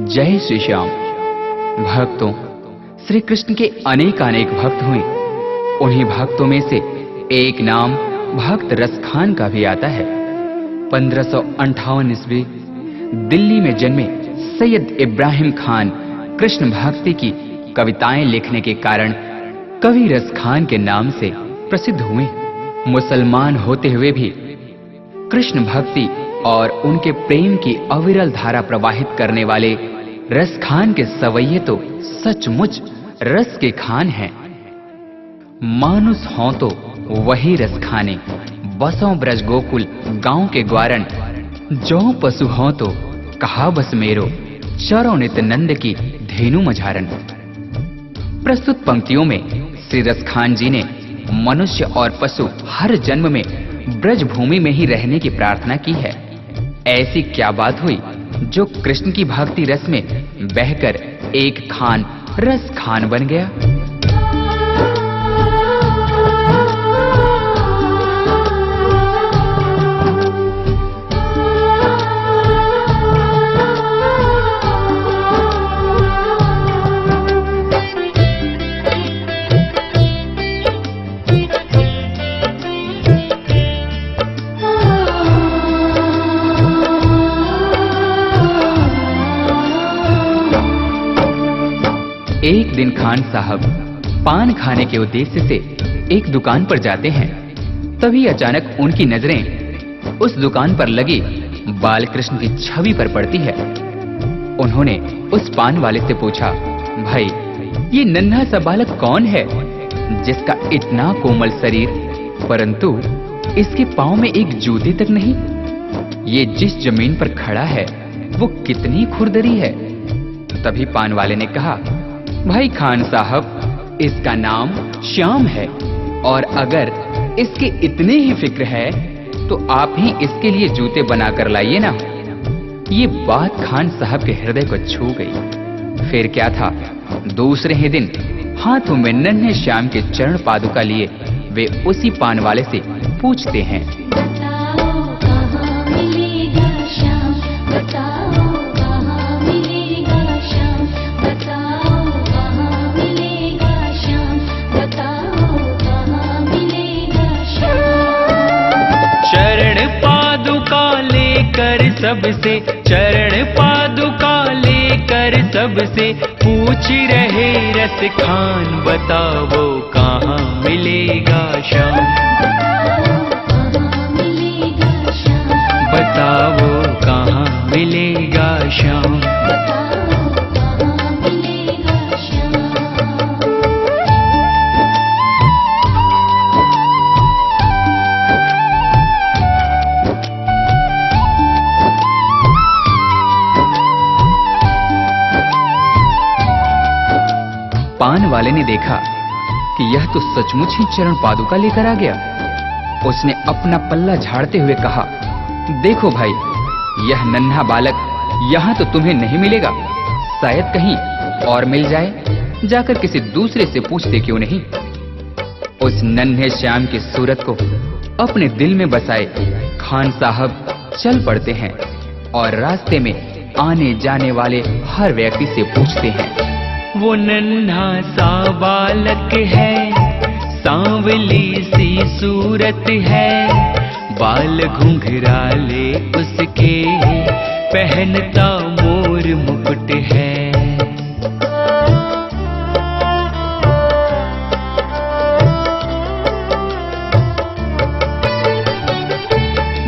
जय श्री श्याम। भक्तों, श्री कृष्ण के अनेक भक्त हुए। उन्हीं भक्तों में से एक नाम भक्त रसखान का भी आता है। 1558 ईस्वी दिल्ली में जन्मे सैयद इब्राहिम खान कृष्ण भक्ति की कविताएं लिखने के कारण कवि रसखान के नाम से प्रसिद्ध हुए। मुसलमान होते हुए भी कृष्ण भक्ति और उनके प्रेम की अविरल धारा प्रवाहित करने वाले रसखान के सवैये तो सचमुच रस के खान हैं। मानुस हों तो वही रस खाने, बसों ब्रज गोकुल गांव के ग्वारन। जो पशु हों तो कहा बस मेरो, चरो नित नंद की धेनु मझारन। प्रस्तुत पंक्तियों में श्री रसखान जी ने मनुष्य और पशु हर जन्म में ब्रज भूमि में ही रहने की प्रार्थना की है। ऐसी क्या बात हुई जो कृष्ण की भक्ति रस में बहकर एक खान रस खान बन गया। एक दिन खान साहब पान खाने के उद्देश्य से एक दुकान पर जाते हैं। तभी अचानक उनकी नजरें उस दुकान पर लगी बाल कृष्ण की छवि पर पड़ती है। उन्होंने उस पान वाले से पूछा, भाई ये नन्हा सा बालक कौन है जिसका इतना कोमल शरीर परंतु इसके पांव में एक जूते तक नहीं? ये जिस जमीन पर खड़ा है वो कितनी खुरदरी है। तभी पान वाले ने कहा, भाई खान साहब इसका नाम श्याम है और अगर इसके इतने ही फिक्र है तो आप ही इसके लिए जूते बनाकर लाइए ना। ये बात खान साहब के हृदय को छू गई। फिर क्या था, दूसरे ही दिन हाथों में नन्हे श्याम के चरण पादुका लिए वे उसी पान वाले से पूछते हैं, सबसे चरण पादुका लेकर सबसे पूछ रहे रस खान, बताओ कहाँ मिलेगा श्याम, बताओ कहाँ मिलेगा श्याम। पान वाले ने देखा कि यह तो सचमुच ही चरण पादुका लेकर आ गया। उसने अपना पल्ला झाड़ते हुए कहा, देखो भाई यह नन्हा बालक यहाँ तो तुम्हें नहीं मिलेगा, शायद कहीं और मिल जाए। जाकर किसी दूसरे से पूछते क्यों नहीं। उस नन्हे श्याम की सूरत को अपने दिल में बसाए खान साहब चल पड़ते हैं और रास्ते में आने जाने वाले हर व्यक्ति से पूछते हैं, वो नन्हा सा बालक है, सांवली सी सूरत है, बाल घुंघराले उसके, पहनता मोर मुकुट है।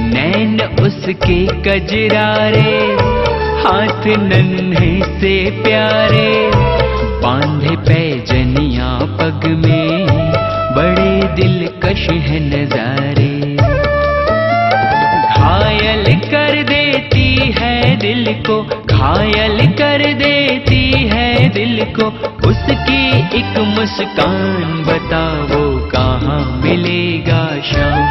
नैन उसके कजरारे, हाथ नन्हे से प्यारे, बांधे पैजनिया पग में, बड़े दिलकश है नजारे। घायल कर देती है दिल को, घायल कर देती है दिल को, उसकी एक मुस्कान, बताओ कहाँ मिलेगा श्याम,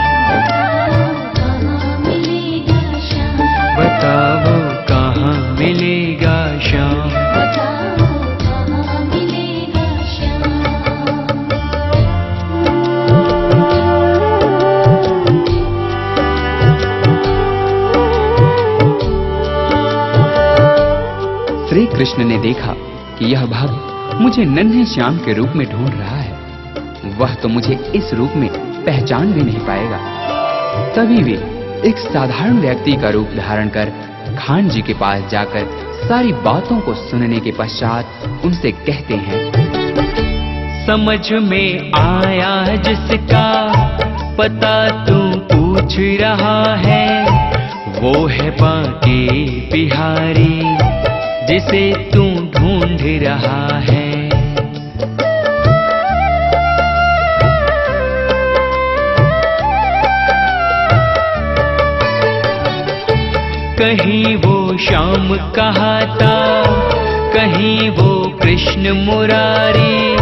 बताओ कहाँ मिलेगा श्याम। कृष्ण ने देखा कि यह भक्त मुझे नन्हे श्याम के रूप में ढूंढ रहा है, वह तो मुझे इस रूप में पहचान भी नहीं पाएगा। तभी वे एक साधारण व्यक्ति का रूप धारण कर खान जी के पास जाकर सारी बातों को सुनने के पश्चात उनसे कहते हैं, समझ में आया जिसका पता तू पूछ रहा है, वो है बांके बिहारी जिसे तू ढूंढ रहा है। कहीं वो श्याम कहाता, कहीं वो कृष्ण मुरारी,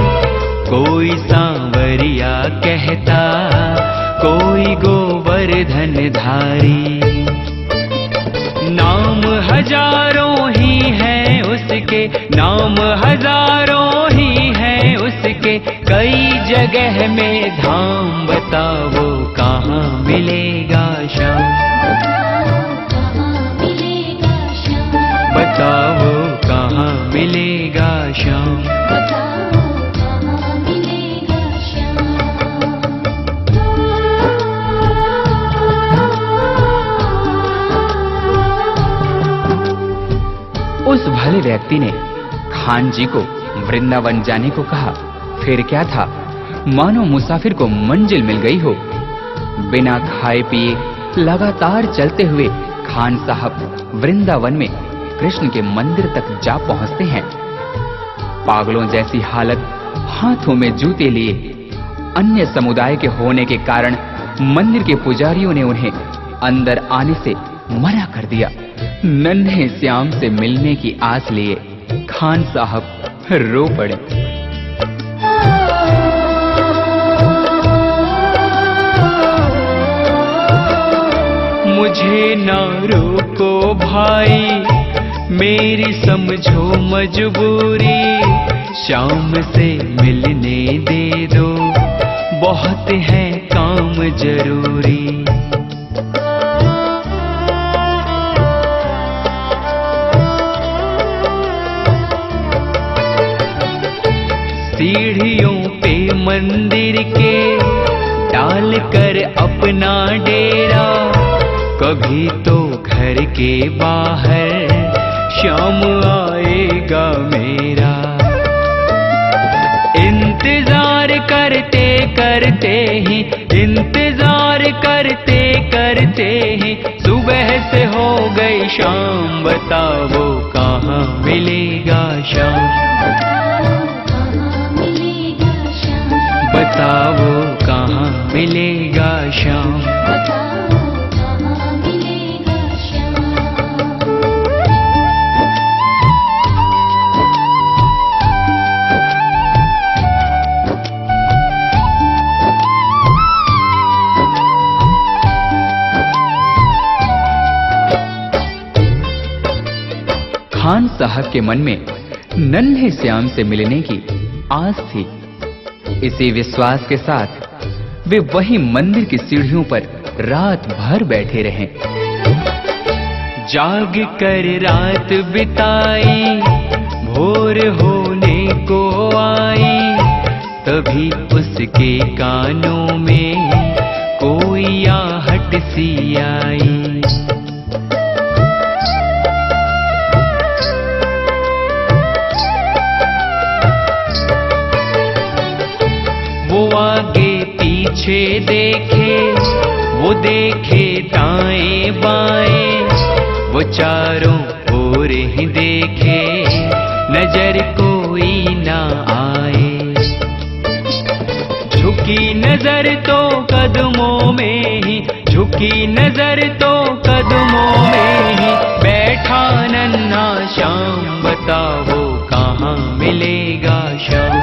कोई सांवरिया कहता, कोई गोवर्धन धारी। नाम हजारों ही हैं उसके, नाम हजारों ही हैं उसके, कई जगह में धाम। बताओ कहाँ मिलेगा श्याम, बताओ कहाँ मिलेगा श्याम। उस भले व्यक्ति ने खान जी को वृंदावन जाने को कहा। फिर क्या था, मानो मुसाफिर को मंजिल मिल गई हो। बिना खाए पिए लगातार चलते हुए खान साहब वृंदावन में कृष्ण के मंदिर तक जा पहुंचते हैं। पागलों जैसी हालत, हाथों में जूते लिए। अन्य समुदाय के होने के कारण मंदिर के पुजारियों ने उन्हें अंदर आने से मना कर दिया। नन्हे श्याम से मिलने की आस लिए खान साहब रो पड़े। मुझे ना रोको भाई, मेरी समझो मजबूरी, श्याम से मिलने दे दो, बहुत है काम जरूरी। सीढ़ियों पे मंदिर के डाल कर अपना डेरा, कभी तो घर के बाहर श्याम आएगा मेरा। इंतजार करते करते ही, इंतजार करते करते ही सुबह से हो गई शाम। बताओ कहाँ मिलेगा श्याम, बताओ कहाँ मिलेगा श्याम। खान साहब के मन में नन्हे श्याम से मिलने की आस थी। इसी विश्वास के साथ वे वही मंदिर की सीढ़ियों पर रात भर बैठे रहे। जाग कर रात बिताई, भोर होने को आई, तभी उसके कानों में कोई आहट सी आई। वो आगे पीछे देखे, वो देखे दाएं बाएं, वो चारों ओर ही देखे, नजर कोई ना आए। झुकी नजर तो कदमों में ही, झुकी नजर तो कदमों में ही बैठा नन्हा श्याम। बताओ कहाँ मिलेगा श्याम,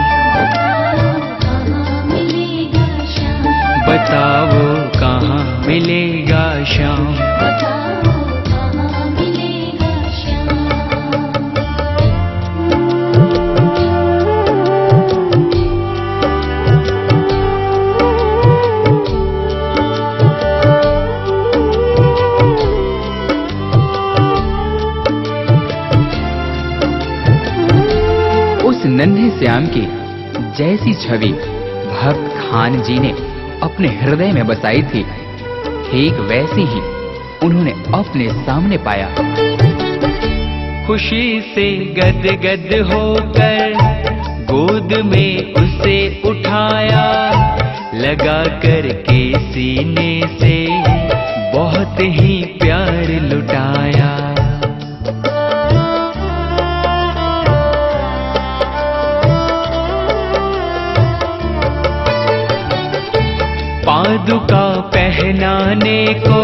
बताओ कहाँ मिलेगा श्याम। नन्हे श्याम की जैसी छवि भक्त खान जी ने अपने हृदय में बसाई थी, ठीक वैसी ही उन्होंने अपने सामने पाया। खुशी से गदगद होकर गोद में उसे उठाया, लगा कर के सीने से बहुत ही प्यार लुटाया। पादुका पहनाने को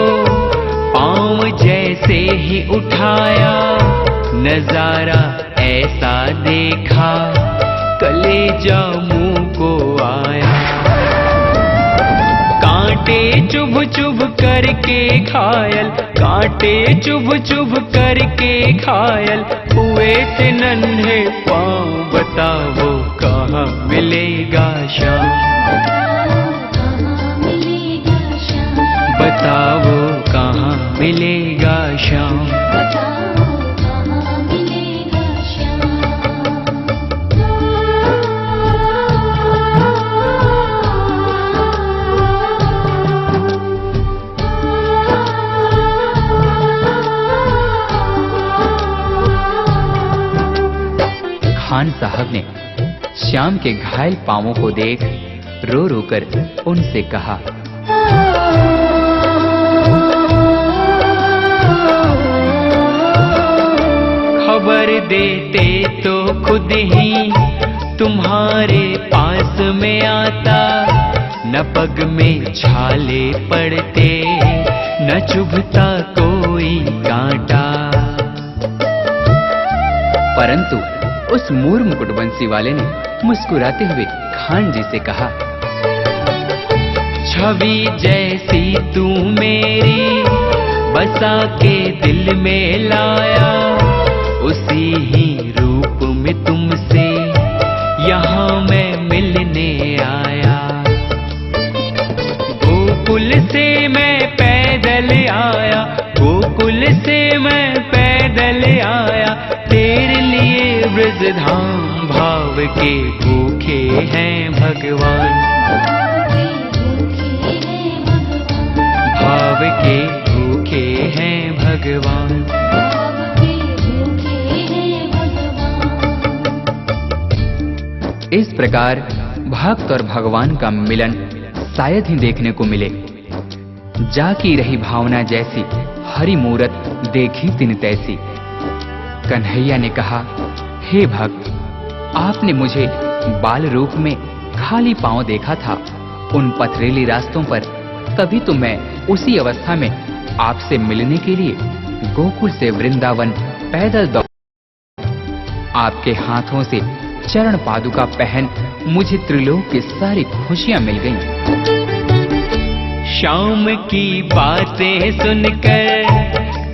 पाँव जैसे ही उठाया, नजारा ऐसा देखा कलेजा मुंह को आया। कांटे चुभ चुभ करके घायल, कांटे चुभ चुभ करके घायल हुए थे नन्हे पाँव। बताओ कहाँ मिलेगा श्याम, बताओ कहाँ मिलेगा श्याम। खान साहब ने श्याम के घायल पांवों को देख रो रो कर उनसे कहा, खबर देते तो खुद ही तुम्हारे पास में आता, न पग में छाले पड़ते न चुभता कोई कांटा। परंतु उस मूर मुकुटबंसी वाले ने मुस्कुराते हुए खान जी से कहा, छवि जैसी तू मेरी बसा के दिल में लाया, उसी ही रूप में तुमसे यहाँ मैं मिलने आया। गोकुल से मैं पैदल आया, गोकुल से मैं पैदल आया, तेरे लिए ब्रजधाम भाव के भूखे हैं भगवान, भाव के भूखे हैं भगवान। इस प्रकार भक्त और भगवान का मिलन शायद ही देखने को मिले। जाकी रही भावना जैसी हरि मूरत देखी तिन तैसी। कन्हैया ने कहा, हे भक्त, आपने मुझे बाल रूप में खाली पांव देखा था उन पथरीली रास्तों पर, तभी तो मैं उसी अवस्था में आपसे मिलने के लिए गोकुल से वृंदावन पैदल दौड़। आपके हाथों से चरण पादुका पहन मुझे त्रिलोक की सारी खुशियां मिल गईं। शाम की बातें सुनकर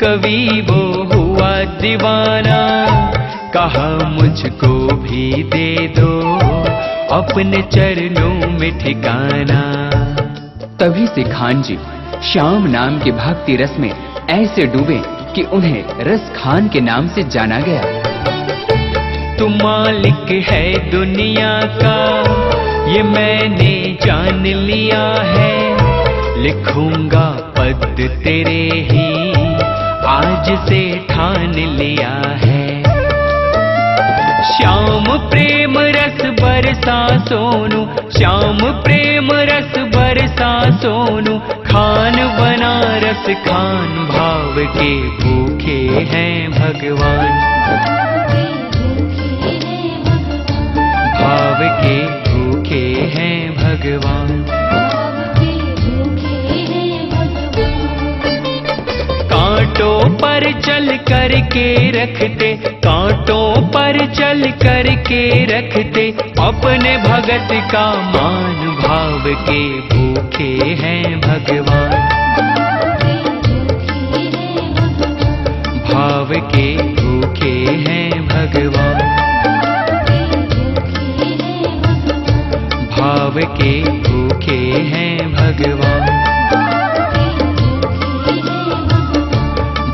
कवि वो हुआ दीवाना, कहा मुझको भी दे दो अपने चरणों में ठिकाना। तभी से खान जी श्याम नाम के भक्ति रस में ऐसे डूबे कि उन्हें रस खान के नाम से जाना गया। तू मालिक है दुनिया का ये मैंने जान लिया है, लिखूंगा पद तेरे ही आज से ठान लिया है। श्याम प्रेम रस बरसा सोनू, श्याम प्रेम रस बरसा सोनू, खान बनारस खान भाव के भूखे हैं भगवान, भाव के भूखे हैं भगवान। कांटों पर चल कर के रखते, कांटों पर चल कर के रखते अपने भगत का मान, भाव के भूखे हैं भगवान, भाव के भूखे हैं भगवान, भाव के भूखे हैं भगवान,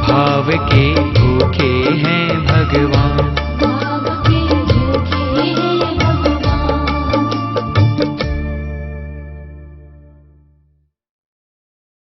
भाव के भूखे हैं भगवान।